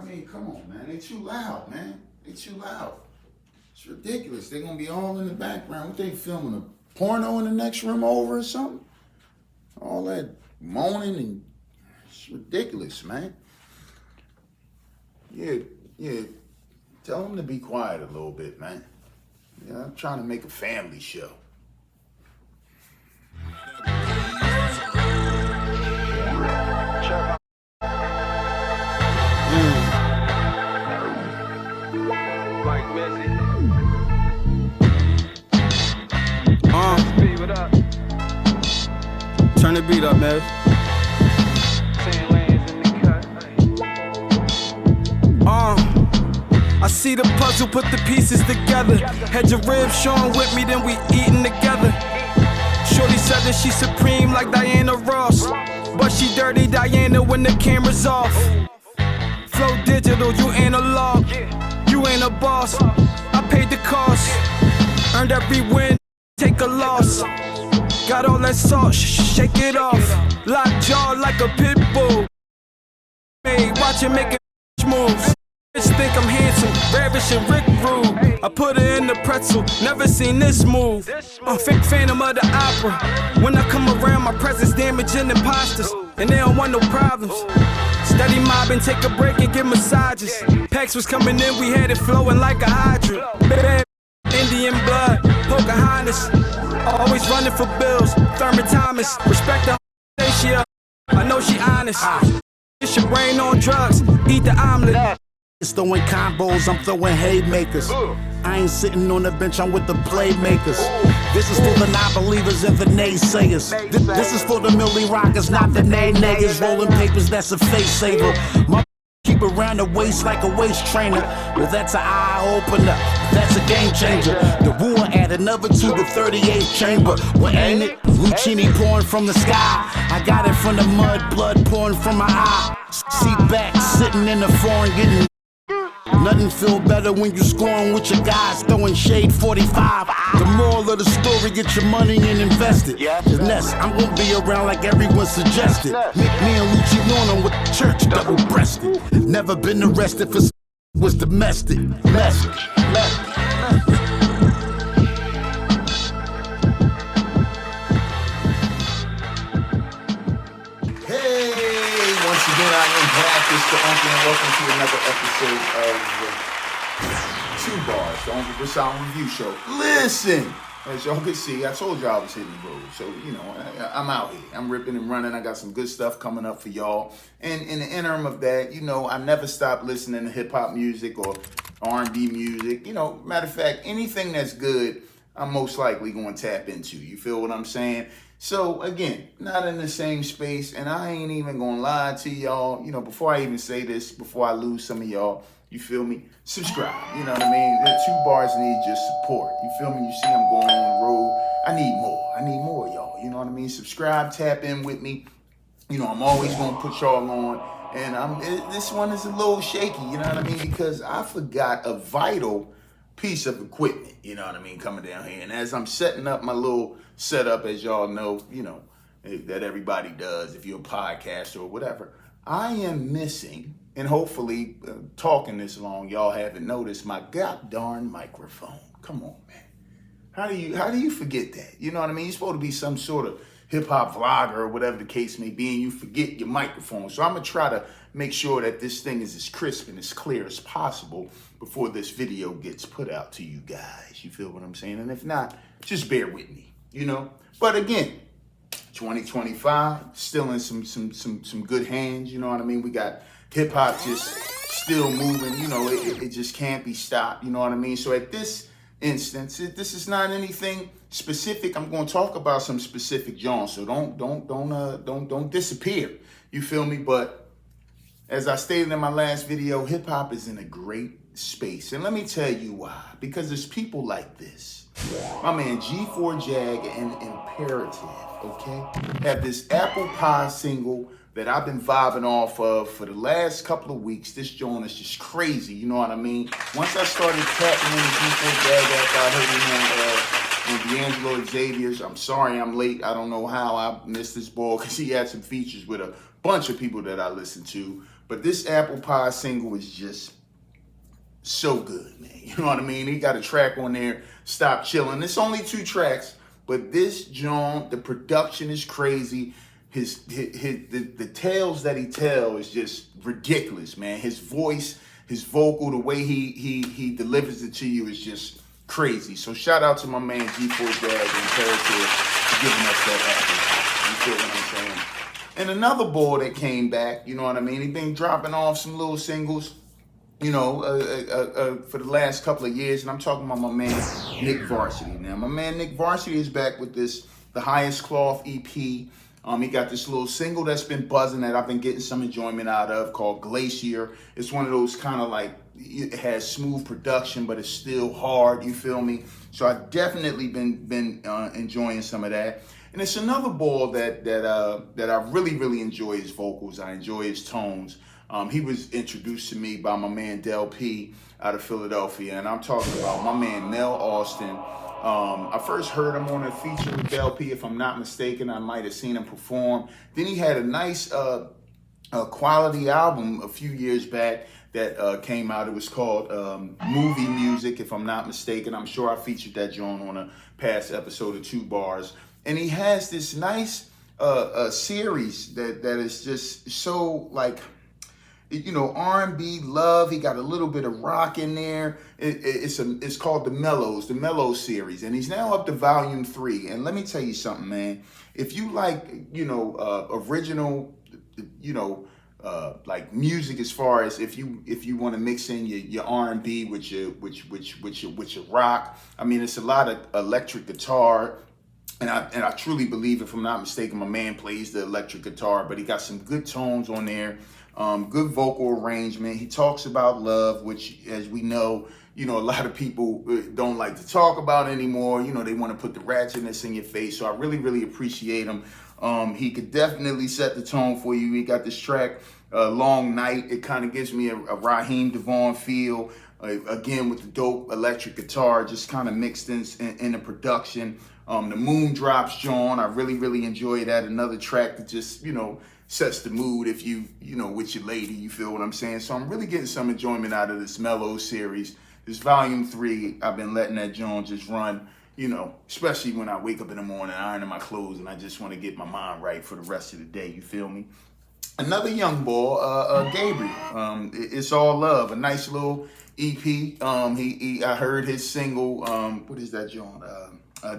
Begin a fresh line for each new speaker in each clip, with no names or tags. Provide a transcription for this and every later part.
I mean, come on, man. They too loud, man. They too loud. It's ridiculous. They're going to be all in the background. What they filming, a porno in the next room over or something? All that moaning and it's ridiculous, man. Yeah. Tell them to be quiet a little bit, man. Yeah, I'm trying to make a family show.
Turn the beat up, man. I see the puzzle, put the pieces together. Had your ribs showing with me, then we eating together. Shorty said that she supreme like Diana Ross, but she dirty Diana when the camera's off. Flow digital, you analog. You ain't a boss. I paid the cost. Earned every win, take a loss. Got all that salt, shake it off. Lock jaw like a pit bull. Hey, watch it making moves. Bitch think I'm handsome, ravish and Rick rude. I put her in the pretzel, never seen this move. Fake Phantom of the Opera. When I come around, my presence damaging imposters, and they don't want no problems. Steady mobbing, take a break and get massages. Packs was coming in, we had it flowing like a hydrant. Bad Indian blood, Pocahontas. Always running for bills, Thurman Thomas. Respect her, I know she honest. It's your brain on drugs, eat the omelet.
It's throwing combos, I'm throwing haymakers. I ain't sitting on the bench, I'm with the playmakers. This is for the non-believers and the naysayers. This is for the Millie Rockers, not the nay-nayers. Rolling papers, that's a face saver. My keep around the waist like a waist trainer. Well, that's an eye-opener, that's a game changer. The war add another to the 38th chamber. Well, ain't it? Lucini pouring from the sky. I got it from the mud, blood pouring from my eye. Seat back, sitting in the foreign, getting nothing feel better when you scoring with your guys, throwing shade 45. The moral of the story, get your money and invest it. Ness, I'm gonna be around like everyone suggested. Me and Lucci Warner with the church, double-breasted. Never been arrested for was domestic. Message.
Once again, I am back. It's the Uncle, and welcome to another episode of TUBARS, the Uncle Sound Review Show. Listen, as y'all can see, I told y'all I was hitting the road, so you know I'm out here. I'm ripping and running. I got some good stuff coming up for y'all. And in the interim of that, you know, I never stop listening to hip hop music or R&B music. You know, matter of fact, anything that's good, I'm most likely going to tap into. You feel what I'm saying? So again, not in the same space, and I ain't even gonna lie to y'all. You know, before I even say this, before I lose some of y'all, you feel me? Subscribe. You know what I mean? The TUBARS need your support. You feel me? You see, I'm going on the road. I need more, y'all. You know what I mean? Subscribe, tap in with me. You know, I'm always gonna put y'all on, and this one is a little shaky. You know what I mean? Because I forgot a vital piece of equipment, you know what I mean, coming down here. And as I'm setting up my little setup, as y'all know, you know, that everybody does if you're a podcaster or whatever, I am missing, and hopefully talking this long, y'all haven't noticed, my goddamn microphone. Come on, man. How do you forget that? You know what I mean? You're supposed to be some sort of hip-hop vlogger or whatever the case may be, and you forget your microphone. So I'm going to try to make sure that this thing is as crisp and as clear as possible before this video gets put out to you guys. You feel what I'm saying? And if not, just bear with me, you know? But again, 2025, still in some good hands, you know what I mean? We got hip-hop just still moving, you know, it just can't be stopped, you know what I mean? So at this instance, this is not anything specific. I'm going to talk about some specific genres, so don't disappear. You feel me? But as I stated in my last video, hip hop is in a great space, and let me tell you why. Because there's people like this. My man G4Jag and Imperative, okay, have this Apple Pie single that I've been vibing off of for the last couple of weeks. This joint is just crazy, you know what I mean? Once I started tapping into G4Jag after I heard him on D'Angelo Xavier's, I'm sorry I'm late. I don't know how I missed this ball because he had some features with a bunch of people that I listen to. But this Apple Pie single is just so good, man. You know what I mean? He got a track on there, Stop Chillin'. It's only 2 tracks, but this John, the production is crazy. The tales that he tells is just ridiculous, man. His voice, his vocal, the way he delivers it to you is just crazy. So shout out to my man G4 Jazz and Imperative for giving us that Apple Pie. You feel what I'm saying? And another boy that came back, you know what I mean? He been dropping off some little singles, you know, for the last couple of years, and I'm talking about my man Nick Varsity. Now, my man Nick Varsity is back with this, The Highest Cloth EP. He got this little single that's been buzzing that I've been getting some enjoyment out of called Glacier. It's one of those kind of like, it has smooth production, but it's still hard, you feel me? So I've definitely been enjoying some of that. And it's another ball that I really enjoy his vocals. I enjoy his tones. He was introduced to me by my man Del P out of Philadelphia, and I'm talking about my man Mel Austin. I first heard him on a feature with Del P, if I'm not mistaken. I might have seen him perform. Then he had a nice quality album a few years back that came out. It was called Movie Music, if I'm not mistaken. I'm sure I featured that joint on a past episode of TUBARS. And he has this nice series that is just so like, you know, R&B love. He got a little bit of rock in there. It's called the Mellows series, and he's now up to volume 3. And let me tell you something, man. If you like, you know, original, you know, like music, as far as if you want to mix in your R&B with your rock. I mean, it's a lot of electric guitar. And I truly believe, if I'm not mistaken, my man plays the electric guitar, but he got some good tones on there, good vocal arrangement. He talks about love, which, as we know, you know, a lot of people don't like to talk about anymore. You know, they want to put the ratchetness in your face. So I really appreciate him. He could definitely set the tone for you. He got this track, Long Night. It kind of gives me a Raheem DeVaughn feel. Again, with the dope electric guitar, just kind of mixed in the production. The Moon Drops, John, I really enjoy that. Another track that just, you know, sets the mood if you know, with your lady, you feel what I'm saying? So I'm really getting some enjoyment out of this Mellow series. This volume 3, I've been letting that John just run, you know, especially when I wake up in the morning, ironing my clothes, and I just want to get my mind right for the rest of the day, you feel me? Another young boy, Gabriel, It's All Love, a nice little EP. I heard his single, what is that, John?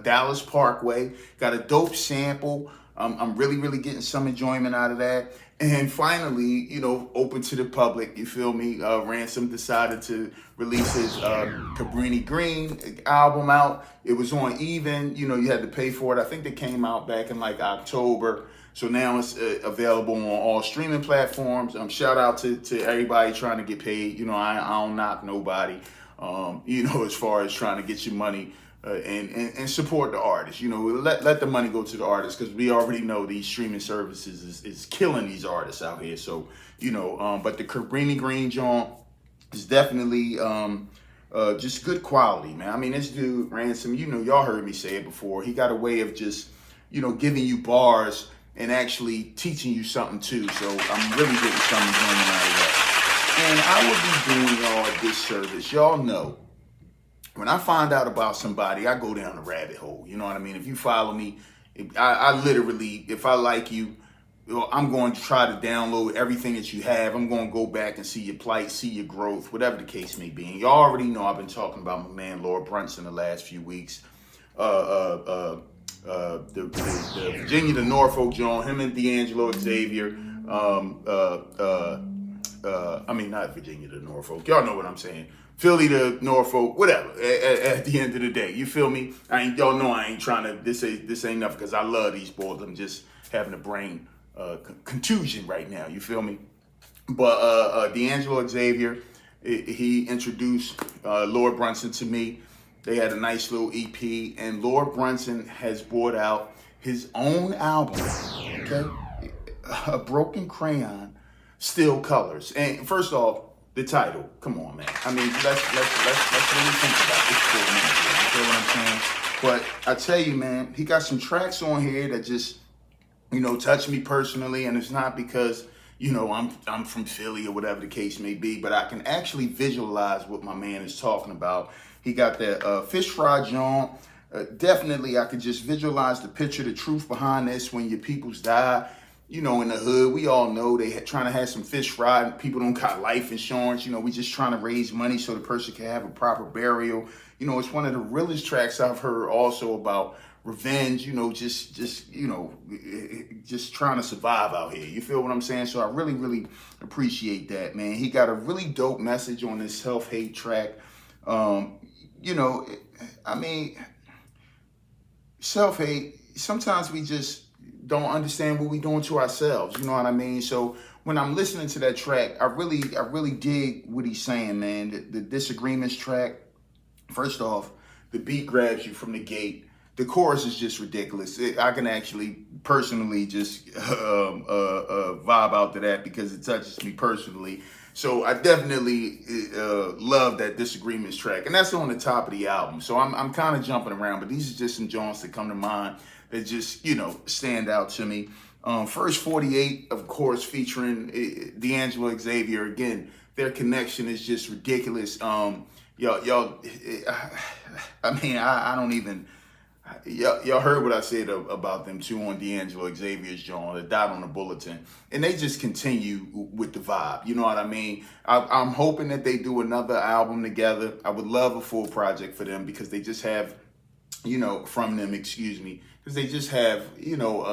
Dallas Parkway. Got a dope sample. I'm really getting some enjoyment out of that. And finally, you know, open to the public, you feel me? Ransom decided to release his Cabrini Green album out. It was on Even, you know, you had to pay for it. I think it came out back in like October. So now it's available on all streaming platforms. Shout out to everybody trying to get paid. You know, I don't knock nobody, you know, as far as trying to get your money. And support the artists, you know, let the money go to the artists, because we already know these streaming services is killing these artists out here. So, you know, but the Cabrini Green joint is definitely just good quality, man. I mean, this dude, Ransom, you know, y'all heard me say it before. He got a way of just, you know, giving you bars and actually teaching you something too. So I'm really getting some enjoyment out of that. And I would be doing y'all a disservice. Y'all know, when I find out about somebody, I go down the rabbit hole. You know what I mean? If you follow me, I literally, if I like you, I'm going to try to download everything that you have. I'm going to go back and see your plight, see your growth, whatever the case may be. And y'all already know I've been talking about my man Lord Brunson the last few weeks. The Virginia to Norfolk John, him and D'Angelo Xavier. I mean, not Virginia to Norfolk. Y'all know what I'm saying. Philly to Norfolk, whatever. At the end of the day, you feel me? Y'all know I ain't trying to. This ain't nothing, because I love these boys. I'm just having a brain contusion right now. You feel me? But D'Angelo Xavier, he introduced Lord Brunson to me. They had a nice little EP, and Lord Brunson has brought out his own album. Okay, A Broken Crayon, Still Colors. And first off, the title, come on, man. I mean, let's really think about this for a minute. You feel what I'm saying? But I tell you, man, he got some tracks on here that just, you know, touch me personally. And it's not because, you know, I'm from Philly or whatever the case may be, but I can actually visualize what my man is talking about. He got that fish fry joint. Definitely, I could just visualize the picture, the truth behind this. When your peoples die, you know, in the hood, we all know they trying to have some fish fry. People don't got life insurance. You know, we just trying to raise money so the person can have a proper burial. You know, it's one of the realest tracks I've heard also about revenge, you know, just you know, just trying to survive out here. You feel what I'm saying? So I really, really appreciate that, man. He got a really dope message on this self-hate track. You know, I mean, self-hate, sometimes we just don't understand what we're doing to ourselves. You know what I mean? So when I'm listening to that track, I really dig what he's saying, man. The Disagreements track, first off, the beat grabs you from the gate. The chorus is just ridiculous. I can actually personally just vibe out to that because it touches me personally. So I definitely love that Disagreements track. And that's on the top of the album. So I'm kind of jumping around, but these are just some joints that come to mind that just, you know, stand out to me. First 48, of course, featuring D'Angelo Xavier. Again, their connection is just ridiculous. Y'all, I mean, I don't even... Y'all heard what I said about them too on D'Angelo Xavier's joint, the dot on the bulletin, and they just continue with the vibe. You know what I mean? I'm hoping that they do another album together. I would love a full project for them because they just have, you know, because they just have, you know,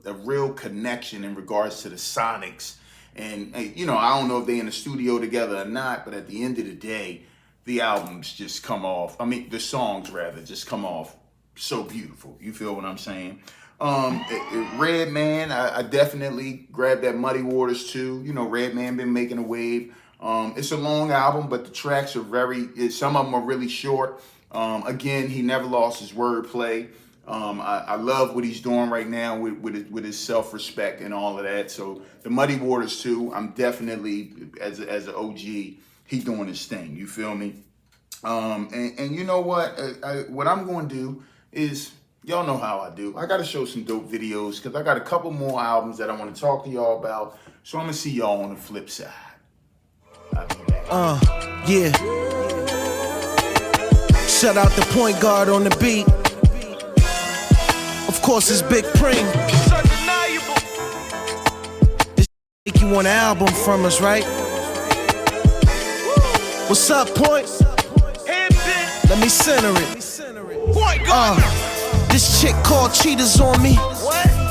a real connection in regards to the sonics. And, you know, I don't know if they in the studio together or not, but at the end of the day, the albums just come off. I mean, the songs rather just come off so beautiful. You feel what I'm saying? Redman, I definitely grabbed that Muddy Waters too. You know, Redman been making a wave. It's a long album, but the tracks are some of them are really short. Again, he never lost his wordplay. I love what he's doing right now with his self-respect and all of that. So the Muddy Waters too, I'm definitely, as an OG, he doing his thing. You feel me? And you know what? What I'm going to do is, y'all know how I do. I got to show some dope videos because I got a couple more albums that I want to talk to y'all about. So I'm going to see y'all on the flip side. I'll be back.
Yeah. Shout out the point guard on the beat. Of course, it's Big Preem. This make you want an album from us, right? What's up, Point? Let me center it. This chick called cheaters on me.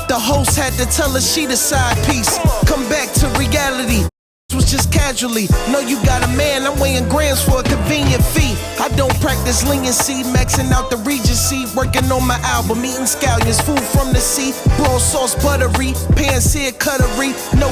The host had to tell her she the side piece. Come back to reality. Was just casually. Know you got a man, I'm weighing grams for a convenient fee. I don't practice leniency, maxing out the Regency. Working on my album, eating scallions, food from the sea. Brown sauce buttery, pan-seared cutlery. No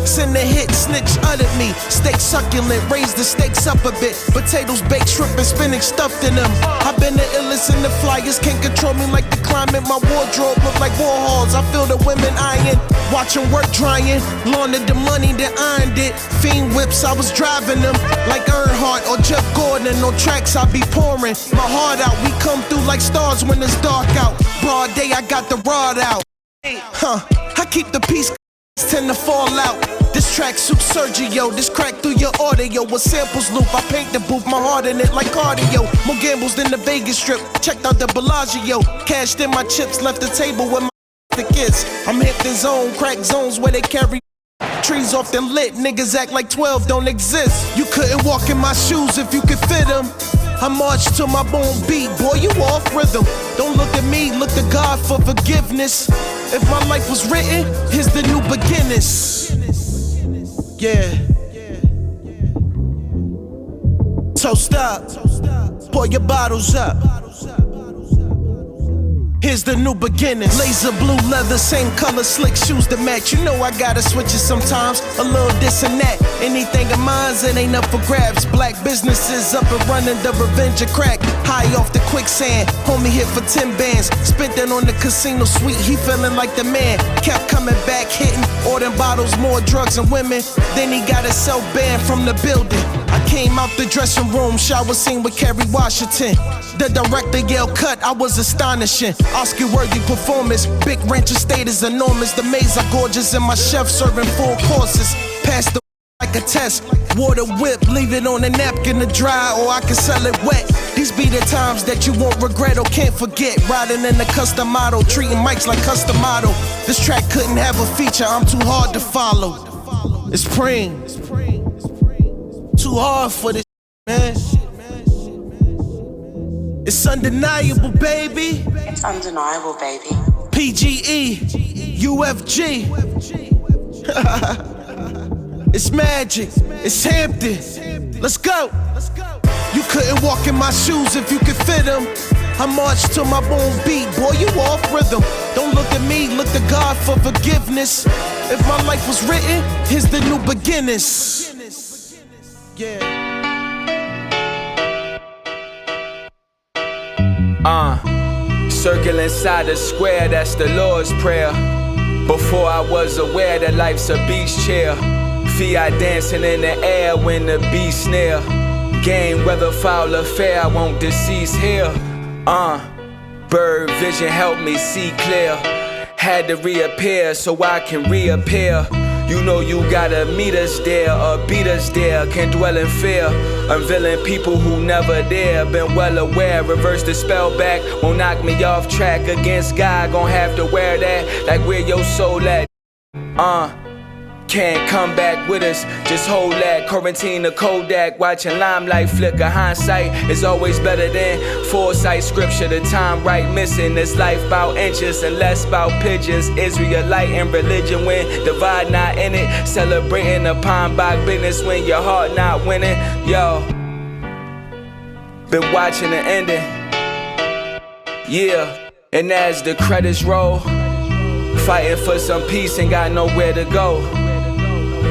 send a hit, snitch uttered me. Steak succulent, raise the stakes up a bit. Potatoes, baked shrimp and spinach stuffed in them. I've been the illest in the flyers, can't control me like the climate. My wardrobe look like war halls, I feel the women eyeing. Watching work drying, laundered the money that ironed it. Fiend whips, I was driving them like Earnhardt or Jeff Gordon. On tracks I be pouring my heart out. We come through like stars when it's dark out. Broad day, I got the rod out. I keep the peace, tend to fall out. This track suits Sergio, this crack through your audio. With samples loop, I paint the booth, my heart in it like cardio. More gambles than the Vegas Strip, checked out the Bellagio. Cashed in my chips, left the table with my kids. I'm Hampton zone, crack zones where they carry trees off them lit. Niggas act like 12 don't exist. You couldn't walk in my shoes if you could fit them. I march to my bone beat, boy, you off rhythm. Don't look at me, look to God for forgiveness. If my life was written, here's the new beginnings. Yeah. Toast up, pour your bottles up. Here's the new beginnings. Laser blue leather, same color, slick shoes to match. You know I gotta switch it sometimes, a little this and that. Anything of mine's, it ain't up for grabs. Black businesses up and running, the revenge of crack. High off the quicksand, homie hit for 10 bands. Spent that on the casino suite, he feeling like the man. Kept coming back, hitting, ordering bottles, more drugs and women. Then he got himself banned from the building. I I came out the dressing room, shower scene with Kerry Washington. The director yelled cut, I was astonishing. Oscar-worthy performance, big ranch estate is enormous. The maids are gorgeous and my chef serving full courses. Pass the like a test, water whip, leave it on a napkin to dry, or I can sell it wet. These be the times that you won't regret or can't forget. Riding in the custom model, treating mics like custom model. This track couldn't have a feature, I'm too hard to follow. It's Preem. Too hard for this, man. It's undeniable, baby.
It's undeniable, baby.
PGE, UFG. It's magic, it's Hampton. Let's go. You couldn't walk in my shoes if you could fit them. I march to my boom beat, boy, you off rhythm. Don't look at me, look to God for forgiveness. If my life was written, here's the new beginnings. Yeah.
Circle inside the square, that's the Lord's prayer. Before I was aware that life's a beach chair. Fiat dancing in the air when the beast near. Game, whether foul or fair, I won't decease here. Bird vision helped me see clear. Had to reappear so I can reappear. You know you gotta meet us there or beat us there. Can't dwell in fear, unveiling people who never there. Been well aware, reverse the spell back. Won't knock me off track against God. Gon' have to wear that like where your soul at. Can't come back with us, just hold that. Quarantine the Kodak, watching limelight flicker. Hindsight is always better than foresight. Scripture, the time right missing. This life bout inches and less bout pigeons. Israelite and religion when divide not in it. Celebrating the pine bog business when your heart not winning. Yo, been watching the ending. Yeah, and as the credits roll, fighting for some peace and got nowhere to go.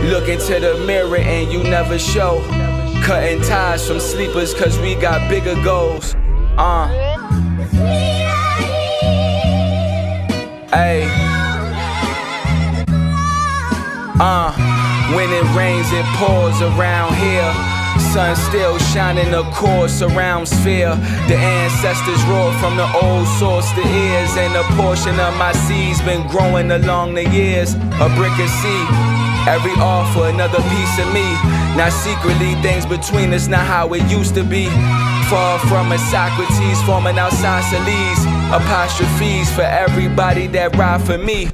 Look into the mirror and you never show. Cutting ties from sleepers cause we got bigger goals. Ay. When it rains it pours around here. Sun still shining a course around sphere. The ancestors roar from the old source to ears. And a portion of my seeds been growing along the years. A brick of seed. Every offer, another piece of me. Now secretly, things between us not how it used to be. Far from a Socrates, forming isosceles. Apostrophes for everybody that ride for me.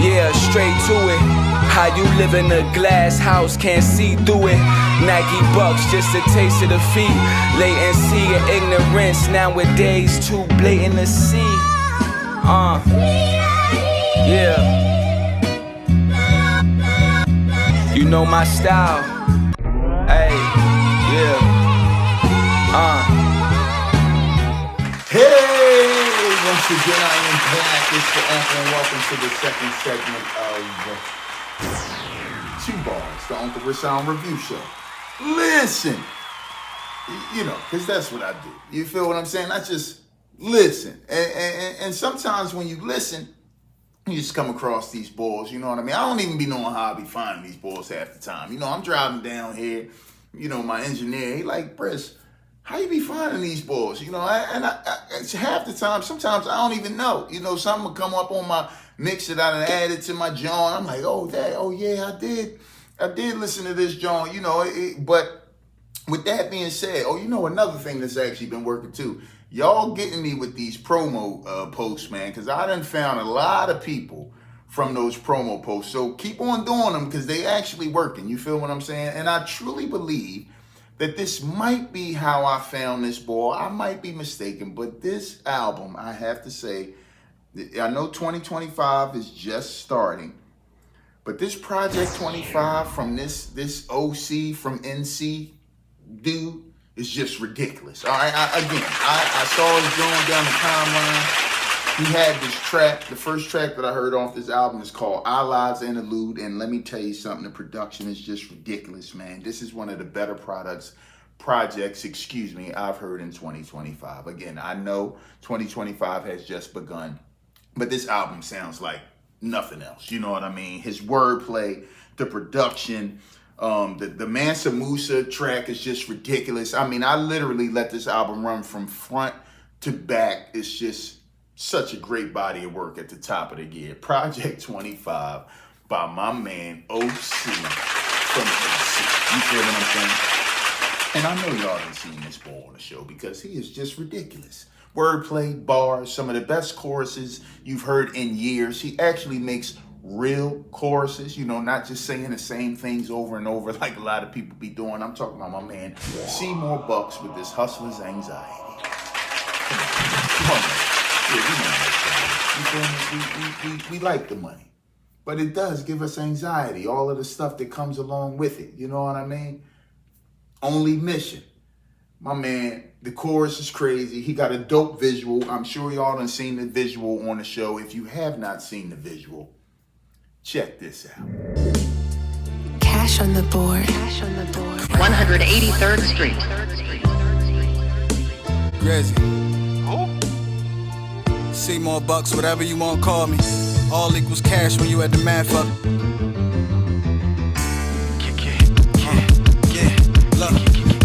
Yeah, straight to it. How you live in a glass house, can't see through it. Nike bucks, just a taste of defeat. Latency and ignorance, nowadays too blatant to see. Yeah. You know my style, hey, yeah,
Hey, once again I am back. It's the Uncle and welcome to the second segment of TUBARS, the Uncle Rashawn Review Show. Listen, you know, because that's what I do. You feel what I'm saying? I just listen. And sometimes when you listen, you just come across these balls, you know what I mean? I don't even be knowing how I be finding these balls half the time. You know, I'm driving down here, you know, my engineer, he like, Briss, how you be finding these balls? You know, it's half the time, sometimes I don't even know. You know, something will come up on my mix that I done added to my joint. I'm like, oh yeah, I did listen to this joint, you know, but with that being said, you know, another thing that's actually been working too. Y'all getting me with these promo posts, man, because I done found a lot of people from those promo posts. So keep on doing them because they actually working. You feel what I'm saying? And I truly believe that this might be how I found this ball. I might be mistaken, but this album, I have to say, I know 2025 is just starting, but this Project 25 from this OC from NC dude, it's just ridiculous. All right, I saw his going down the timeline. He had this track. The first track that I heard off this album is called Our Lives Interlude. And let me tell you something, the production is just ridiculous, man. This is one of the better projects, I've heard in 2025. Again, I know 2025 has just begun, but this album sounds like nothing else. You know what I mean? His wordplay, the production, The Mansa Musa track is just ridiculous. I mean, I literally let this album run from front to back. It's just such a great body of work at the top of the gear. Project 25 by my man OC from OC. You feel what I'm saying? And I know y'all done seen this boy on the show because he is just ridiculous. Wordplay, bars, some of the best choruses you've heard in years. He actually makes real choruses, you know, not just saying the same things over and over like a lot of people be doing. I'm talking about my man Seymour Bucks with this hustler's anxiety. Come on, man. Yeah, you know, we like the money, but it does give us anxiety, all of the stuff that comes along with it. You know what I mean? Only Mission. My man, the chorus is crazy. He got a dope visual. I'm sure y'all done seen the visual on the show. If you have not seen the visual, check this out.
Cash on the board.
183rd Street.
Grizzy. Seymour Bucks, whatever you want to call me. All equals cash when you at the man fuck. Look,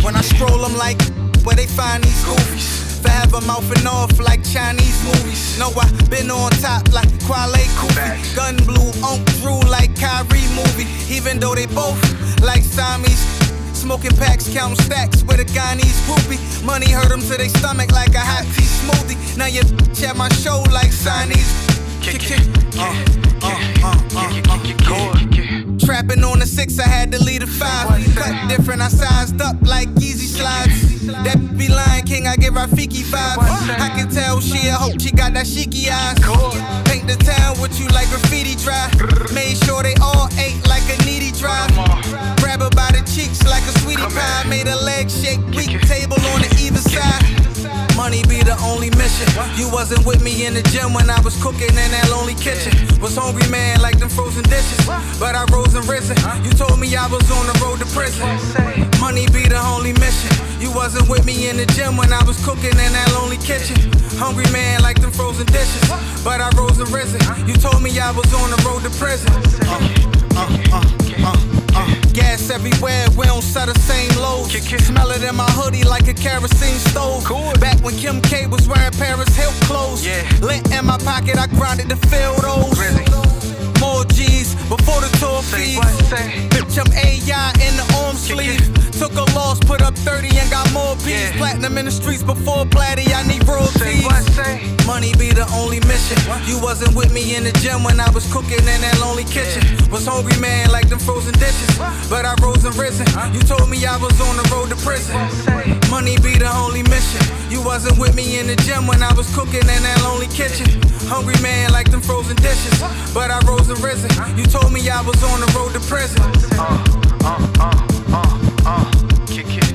when I stroll, I'm like, where they find these goofies? Forever mouthing off like Chinese movies. Know I been on top like Kwame Kufi. Gun blue, Drew like Kyrie movie. Even though they both like Siamese. Smoking packs, counting stacks with a Guyanese groupie. Money hurt them to their stomach like a hot tea smoothie. Now your bitch at my show like Siamese. Trapping on the 6, I had to lead a 5. Cut different, I sized up like Yeezy slides. That be Lion King, I give Rafiki vibes. I can tell she a hoe, she got that cheeky eyes. Paint the town with you like graffiti dry. Made sure they all ate like a needy drive. Grab her by the cheeks like a sweetie pie. Made her leg shake, weak table on the either side. Money be the only mission. You wasn't with me in the gym when I was cooking in that lonely kitchen. Was hungry man like them frozen dishes, but I rose and risen. You told me I was on the road to prison. Money be the only mission. You wasn't with me in the gym when I was cooking in that lonely kitchen. Hungry man like them frozen dishes, but I rose and risen. You told me I was on the road to prison. Gas everywhere, we don't sell the same loads. Smell it in my hoodie like a kerosene stove. Back when Kim K was wearing Paris Hilton clothes. Lint in my pocket, I grinded to fill those. More G's before the tour fees. Bitch, I'm AI in the arm sleeve. Took a loss, put up 30 and got more P's. Platinum in the streets before Platty, I need royalties. Money be the only mission. You wasn't with me in the gym when I was cooking in that lonely kitchen. Was hungry man like them frozen dishes, but I rose and risen. You told me I was on the road to prison. Money be the only mission. You wasn't with me in the gym when I was cooking in that lonely kitchen. Hungry man like them frozen dishes, but I rose and risen. You told me I was on the road to prison.
Kick it.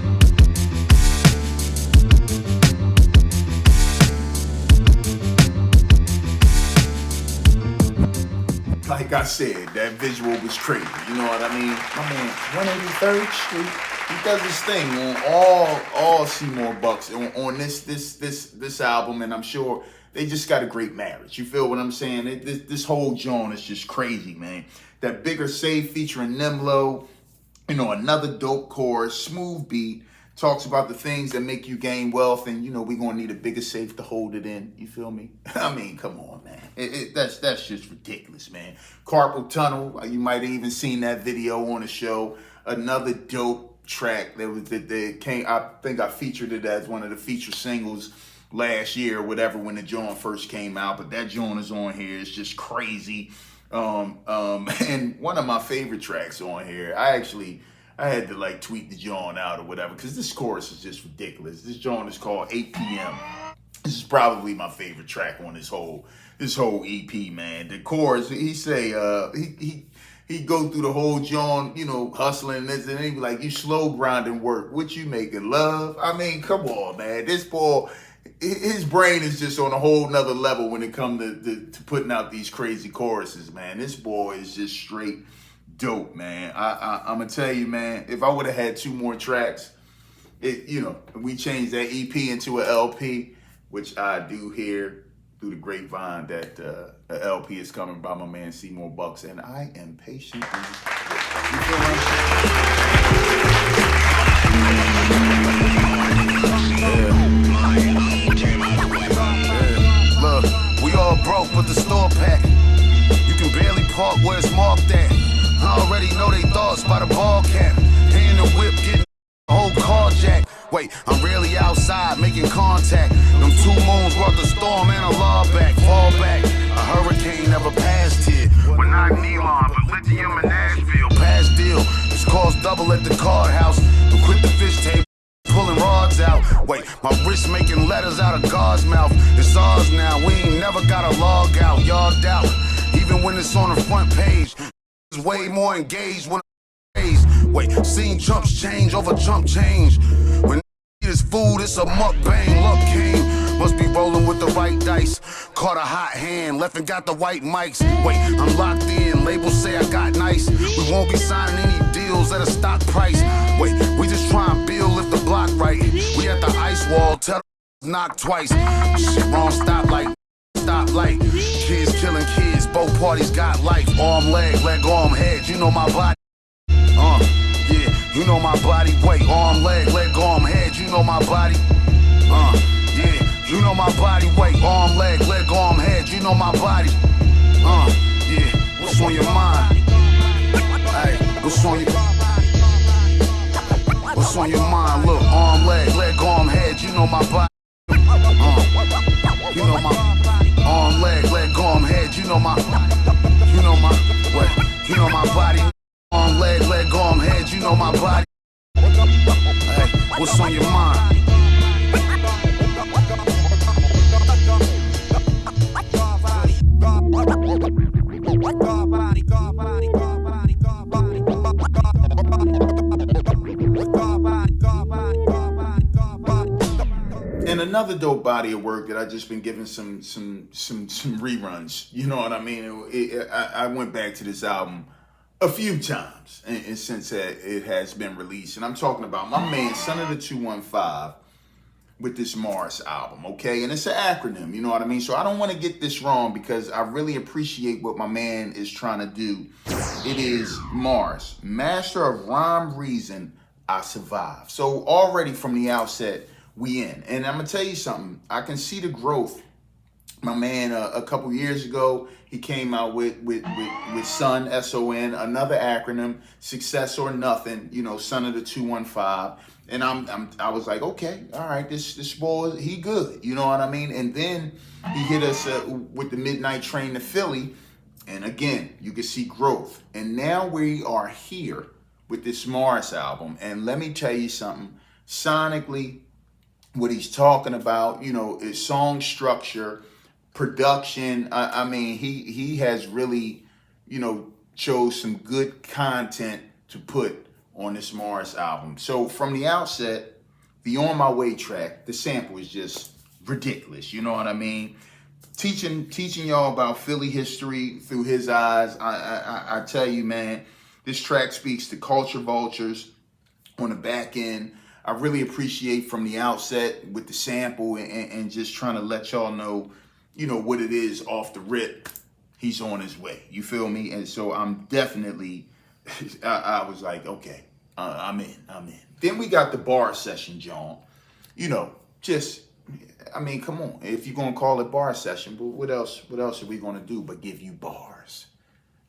Like I said, that visual was crazy. You know what I mean? My man, 183rd Street, he does this thing on all Seymour Bucks on this album, and I'm sure they just got a great marriage. You feel what I'm saying? This whole joint is just crazy, man. That Bigger Safe featuring Nimlo, you know, another dope chorus, smooth beat, talks about the things that make you gain wealth, and you know we're gonna need a bigger safe to hold it in. You feel me? I mean, come on, man. That's just ridiculous, man. Carpal Tunnel. You might have even seen that video on the show. Another dope track that came. I think I featured it as one of the feature singles last year, or whatever, when the joint first came out. But that joint is on here. It's just crazy. And one of my favorite tracks on here. I had to like tweet the joint out or whatever because this chorus is just ridiculous. This joint is called 8 p.m. This is probably my favorite track on this whole EP, man. The chorus, he say, he go through the whole joint, you know, hustling this, and he be like, you slow grinding work, what you making, love? I mean, come on, man. This boy, his brain is just on a whole nother level when it comes to putting out these crazy choruses, man. This boy is just straight dope, man. I'm gonna tell you, man, if I would have had 2 more tracks, we changed that EP into an LP, which I do hear through the grapevine that a LP is coming by my man Seymour Bucks, and I am patiently waiting. You feel what I'm saying?
Look, we all broke, but the store packed. You can barely park where it's marked at. I already know they thoughts by the ball cap. Hand the whip, getting the whole car jack. Wait, I'm rarely outside making contact. Them 2 moons brought the storm and a law back. Fall back, a hurricane never passed here. We're not Elon, but lithium in Nashville. Past deal, this cost double at the card house. We quit the fish table, pulling rods out. Wait, my wrist making letters out of God's mouth. It's ours now, we ain't never got a log out. Y'all doubt, even when it's on the front page. It's way more engaged when it's wait, seeing jumps change over jump change. When it's food, it's a mukbang. Luck came, must be rolling with the right dice. Caught a hot hand, left and got the white mics. Wait, I'm locked in, labels say I got nice. We won't be signing any deals at a stock price. Wait, we just try and build, lift the block right. We at the ice wall, tell them knock twice. Shit, wrong stoplight. Stoplight, kids killing kids, both parties got life. Arm, leg, arm, head, you know my body. Yeah, you know my body. Wait, arm, leg, arm, head, you know my body. Yeah, you know my body. Wait, arm, leg, arm, head, you know my body. Yeah, what's on your mind? Hey, what's on your mind? Look, arm, leg, arm, head, you know my body. You know my arm, leg, arm, head, you know my body. Arm, leg, arm, head, you know my body. Hey, what's on your mind?
And another dope body of work that I just been giving some reruns. You know what I mean? I went back to this album a few times and since it has been released, and I'm talking about my man Son of the 215 with this Mars album, okay? And it's an acronym, you know what I mean? So I don't want to get this wrong because I really appreciate what my man is trying to do. It is Mars, Master of Rhyme, Reason, I Survive. So already from the outset, we in. And I'm gonna tell you something, I can see the growth. My man, a couple years ago, he came out with Son, S-O-N, another acronym, Success or Nothing, you know, Son of the 215. And I was like, okay, all right, this boy, he good, you know what I mean? And then he hit us with the Midnight Train to Philly, and again, you can see growth. And now we are here with this Mars album, and let me tell you something, sonically, what he's talking about, you know, is song structure, production. I mean, he has really, you know, chose some good content to put on this Mars album. So from the outset, the On My Way track, the sample is just ridiculous. You know what I mean? Teaching y'all about Philly history through his eyes. I tell you, man, this track speaks to culture vultures on the back end. I really appreciate from the outset with the sample and just trying to let y'all know, you know, what it is off the rip. He's on his way. You feel me? And so I'm definitely, I was like, okay, I'm in. Then we got the bar session, John. You know, just, I mean, come on. If you're going to call it bar session, but what else are we going to do but give you bars?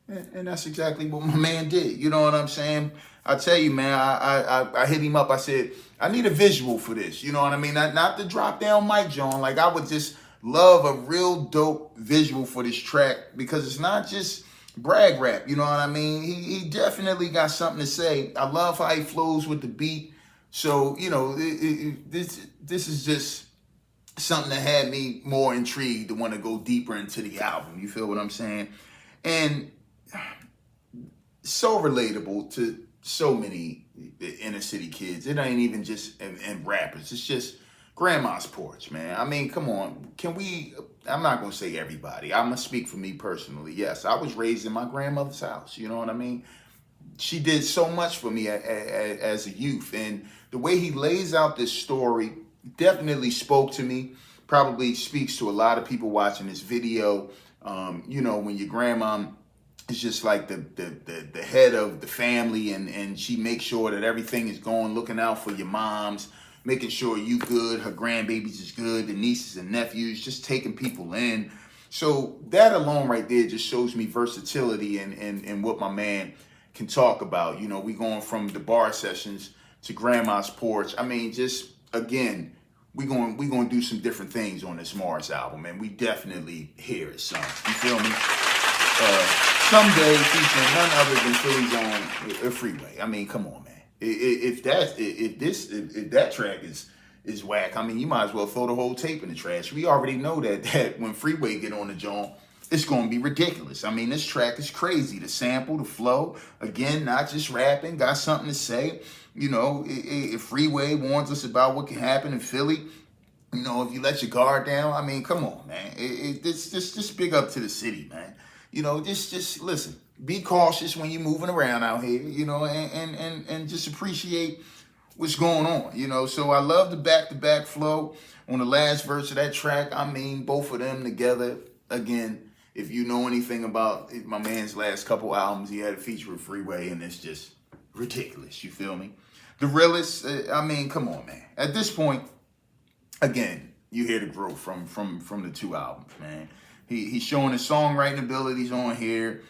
And that's exactly what my man did. You know what I'm saying? I tell you, man, I hit him up. I said, I need a visual for this. You know what I mean? Not the drop down mic, John. Like, I would just love a real dope visual for this track because it's not just brag rap. You know what I mean? He definitely got something to say. I love how he flows with the beat. So, you know, this is just something that had me more intrigued to want to go deeper into the album. You feel what I'm saying? And so relatable to so many inner city kids. It ain't even just and rappers. It's just grandma's porch, man. I mean, come on. Can we, I'm not going to say everybody. I'm going to speak for me personally. Yes, I was raised in my grandmother's house. You know what I mean? She did so much for me as a youth. And the way he lays out this story definitely spoke to me. Probably speaks to a lot of people watching this video. You know, when your grandma is just like the head of the family, and she makes sure that everything is going, looking out for your moms, making sure you good, her grandbabies is good, the nieces and nephews, just taking people in. So that alone right there just shows me versatility and what my man can talk about. You know, we going from the bar sessions to grandma's porch. I mean, just again, we going to do some different things on this Mars album, and we definitely hear his songs. You feel me? Someday featuring none other than Philly's own Freeway. I mean, come on, man. If that track is whack, I mean, you might as well throw the whole tape in the trash. We already know that when Freeway get on the joint, it's going to be ridiculous. I mean, this track is crazy. The sample, the flow, again, not just rapping, got something to say. You know, if Freeway warns us about what can happen in Philly, you know, if you let your guard down, I mean, come on, man. It's just big up to the city, man. You know, just listen. Be cautious when you're moving around out here, you know, and just appreciate what's going on, you know. So I love the back-to-back flow on the last verse of that track. I mean, both of them together. Again, if you know anything about my man's last couple albums, he had a feature with Freeway, and it's just ridiculous. You feel me? The Realest, I mean, come on, man. At this point, again, you hear the growth from the two albums, man. He's showing his songwriting abilities on here.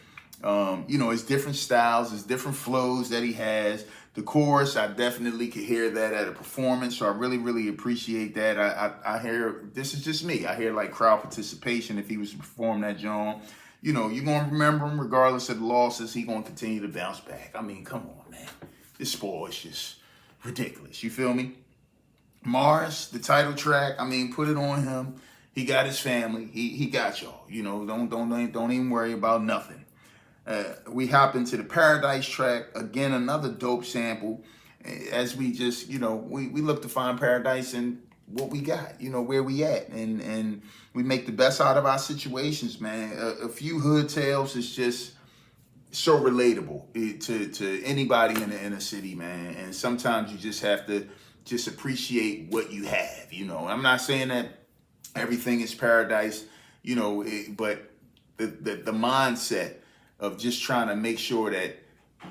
You know, his different styles, his different flows that he has. The chorus, I definitely could hear that at a performance, so I really, really appreciate that. I hear, this is just me, I hear like crowd participation if he was to perform that joint. You know, you're going to remember him regardless of the losses. He's going to continue to bounce back. I mean, come on, man. This spoil is just ridiculous. You feel me? Mars, the title track, I mean, put it on him. He got his family. He got y'all. You know, don't even worry about nothing. We hop into the Paradise track. Again, another dope sample. As we just, you know, we look to find paradise in what we got, you know, where we at. And we make the best out of our situations, man. A few hood tales is just so relatable to anybody in the inner city, man. And sometimes you just have to just appreciate what you have, you know. I'm not saying that everything is paradise, you know, but the mindset of just trying to make sure that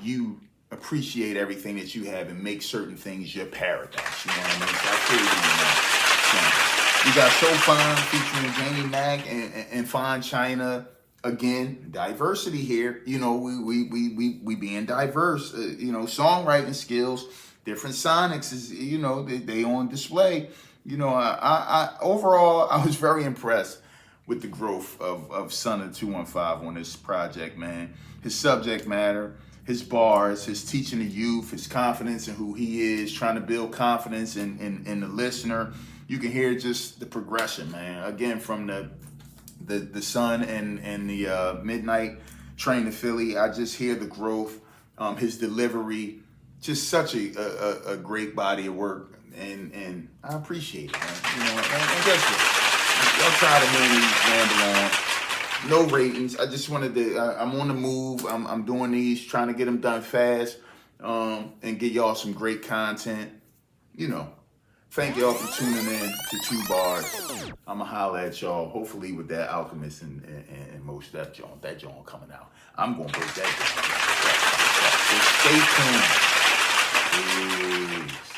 you appreciate everything that you have and make certain things your paradise. You know what I mean? So I feel you, man. So, we got So Fine featuring Jamie Mack and Fine China. Again, diversity here. You know, we being diverse. You know, songwriting skills, different sonics is, you know, they on display. You know, I overall, I was very impressed with the growth of Son of 215 on this project, man. His subject matter, his bars, his teaching the youth, his confidence in who he is, trying to build confidence in the listener. You can hear just the progression, man. Again, from the Sun and the Midnight Train to Philly, I just hear the growth, his delivery, just such a great body of work, and I appreciate it, man. You know, and guess what? Y'all tired of hearing me ramble on. No ratings. I just wanted to, I'm on the move. I'm doing these, trying to get them done fast, and get y'all some great content. You know, thank y'all for tuning in to TUBARS. I'ma holla at y'all, hopefully with that Alchemist and most that joint coming out. I'm gonna break that down. So stay tuned. Peace.